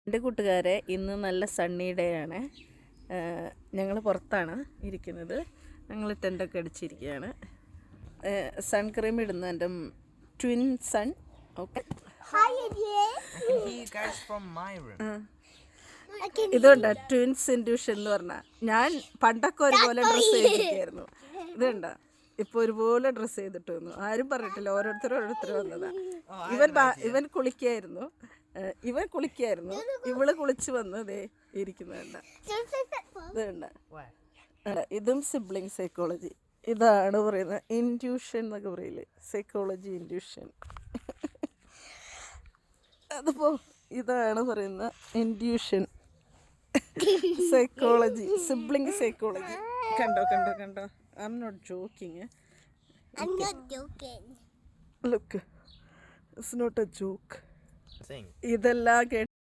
എൻ്റെ കൂട്ടുകാരെ, ഇന്ന് നല്ല സണ്ണി ഡേ ആണ്. ഞങ്ങൾ പുറത്താണ് ഇരിക്കുന്നത്. ഞങ്ങൾ ടെൻ്റൊക്കെ അടിച്ചിരിക്കുകയാണ്. സൺക്രീം ഇടുന്ന എൻ്റെ ട്വിൻ സൺ. ഓക്കെ, ഇതുണ്ട് ട്വിൻസ് ഇൻഡ്യൂഷൻ എന്ന് പറഞ്ഞാൽ. ഞാൻ പണ്ടൊക്കെ ഒരുപോലെ ഡ്രസ്സ് ചെയ്തിരിക്കുകയായിരുന്നു. ഇതുണ്ട് ഇപ്പോൾ ഒരുപോലെ ഡ്രസ്സ് ചെയ്തിട്ട് വന്നു. ആരും പറഞ്ഞിട്ടില്ല, ഓരോരുത്തർ വന്നതാണ്. ഇവൻ കുളിക്കായിരുന്നു, ഇവള് കുളിച്ച് വന്നതേ ഇരിക്കുന്നുണ്ട്. ഇതുണ്ട്, ഇതും സിബ്ലിംഗ് സൈക്കോളജി. ഇതാണ് പറയുന്നത് ഇൻഡ്യൂഷൻ എന്നൊക്കെ പറയില്ലേ, സൈക്കോളജി ഇൻഡ്യൂഷൻ. അതിപ്പോൾ ഇതാണ് പറയുന്ന ഇൻഡ്യൂഷൻ സൈക്കോളജി, സിബ്ലിംഗ് സൈക്കോളജി. കണ്ടോ, I am not joking. Look, it's not a joke. ഇതെല്ലാം